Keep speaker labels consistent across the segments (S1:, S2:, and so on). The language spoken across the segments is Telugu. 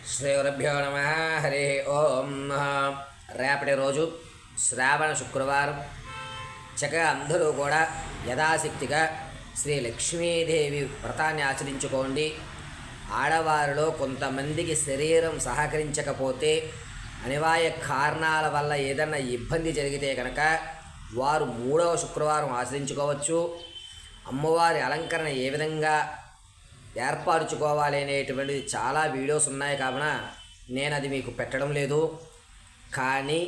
S1: శ్రీగురుభ్యో నమ. హరి ఓం. రేపటి రోజు శ్రావణ శుక్రవారం. చక్కగా అందరూ కూడా యథాశక్తిగా శ్రీ లక్ష్మీదేవి వ్రతాన్ని ఆచరించుకోండి. ఆడవారిలో కొంతమందికి శరీరం సహకరించకపోతే అనివార్య కారణాల వల్ల ఏదన్నా ఇబ్బంది జరిగితే కనుక వారు 3వ శుక్రవారం ఆచరించుకోవచ్చు. అమ్మవారి అలంకరణ ఏ విధంగా ఏర్పరచుకోవాలి అనేటువంటిది చాలా వీడియోస్ ఉన్నాయి, కావున నేను అది మీకు పెట్టడం లేదు. కానీ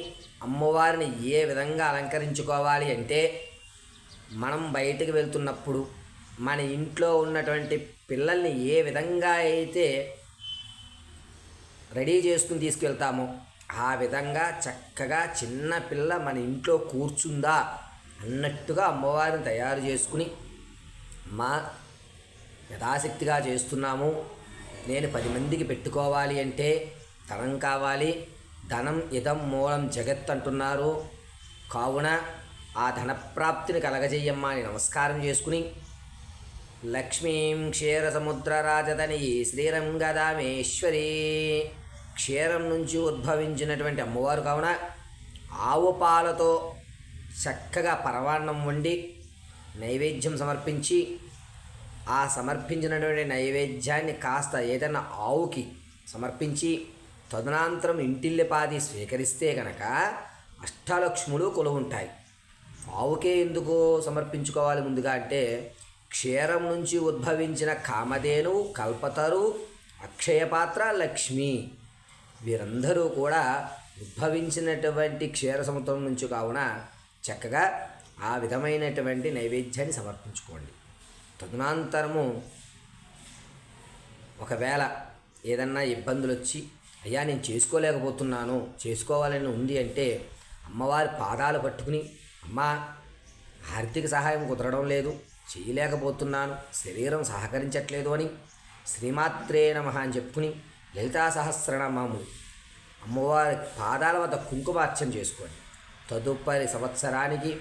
S1: అమ్మవారిని ఏ విధంగా అలంకరించుకోవాలి అంటే, మనం బయటికి వెళ్తున్నప్పుడు మన ఇంట్లో ఉన్నటువంటి పిల్లల్ని ఏ విధంగా అయితే రెడీ చేసుకుని తీసుకెళ్తామో ఆ విధంగా చక్కగా చిన్న పిల్ల మన ఇంట్లో కూర్చుందా అన్నట్టుగా అమ్మవారిని తయారు చేసుకుని మా యథాశక్తిగా చేస్తున్నాము. నేను 10 మందికి పెట్టుకోవాలి అంటే ధనం కావాలి. ధనం ఇదం మూలం జగత్ అంటున్నారు. కావున ఆ ధనప్రాప్తిని కలగజేయమ్మా అని నమస్కారం చేసుకుని, లక్ష్మీం క్షీరసముద్రరాజధని శ్రీరంగదామేశ్వరి, క్షీరం నుంచి ఉద్భవించినటువంటి అమ్మవారు కావున ఆవు పాలతో చక్కగా పరమాన్నం వండి నైవేద్యం సమర్పించి, ఆ సమర్పించినటువంటి నైవేద్యాన్ని కాస్త ఏదైనా ఆవుకి సమర్పించి తదనంతరం ఇంటిల్లిపాది స్వీకరిస్తే కనుక అష్టలక్ష్ములు కొలువుంటాయి. ఆవుకే ఎందుకు సమర్పించుకోవాలి ముందుగా అంటే, క్షీరం నుంచి ఉద్భవించిన కామధేను, కల్పతరు, అక్షయపాత్ర, లక్ష్మి వీరందరూ కూడా ఉద్భవించినటువంటి క్షీర సముద్రం నుంచి కావున చక్కగా ఆ విధమైనటువంటి నైవేద్యాన్ని సమర్పించుకోండి. తదనంతరము ఒకవేళ ఏదన్నా ఇబ్బందులు వచ్చి, అయ్యా నేను చేసుకోలేకపోతున్నాను, చేసుకోవాలని ఉంది అంటే అమ్మవారి పాదాలు పట్టుకుని, అమ్మా ఆర్థిక సహాయం కుదరడం లేదు, చేయలేకపోతున్నాను, శరీరం సహకరించట్లేదు అని శ్రీమాత్రే నమః అని చెప్పుకుని లలితా సహస్రనామములు అమ్మవారి పాదాల వద్ద కుంకుమార్చన చేసుకోండి. తదుపరి సంవత్సరానికి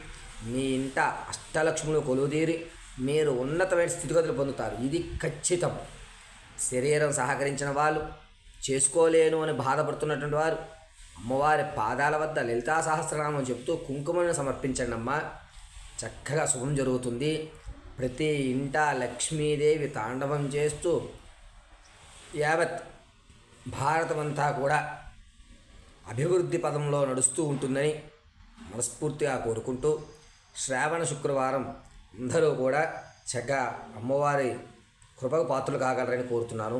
S1: మీ ఇంట అష్టలక్ష్ములు కొలువుదీరి మీరు ఉన్నతమైన స్థితిగతులు పొందుతారు. ఇది ఖచ్చితం. శరీరం సహకరించిన వాళ్ళు, చేసుకోలేను అని బాధపడుతున్నటువంటి వారు అమ్మవారి పాదాల వద్ద లలితా సహస్రనామం చెప్తూ కుంకుమను సమర్పించండి అమ్మ. చక్కగా శుభం జరుగుతుంది. ప్రతి ఇంట లక్ష్మీదేవి తాండవం చేస్తూ యావత్ భారతమంతా కూడా అభివృద్ధి పదంలో నడుస్తూ ఉంటుందని మనస్ఫూర్తిగా కోరుకుంటూ, శ్రావణ శుక్రవారం అందరూ కూడా చక్కగా అమ్మవారి కృపకు పాత్రలు కాగలరని కోరుతున్నాను.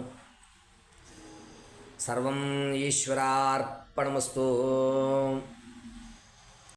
S1: సర్వం ఈశ్వరార్పణమస్తు.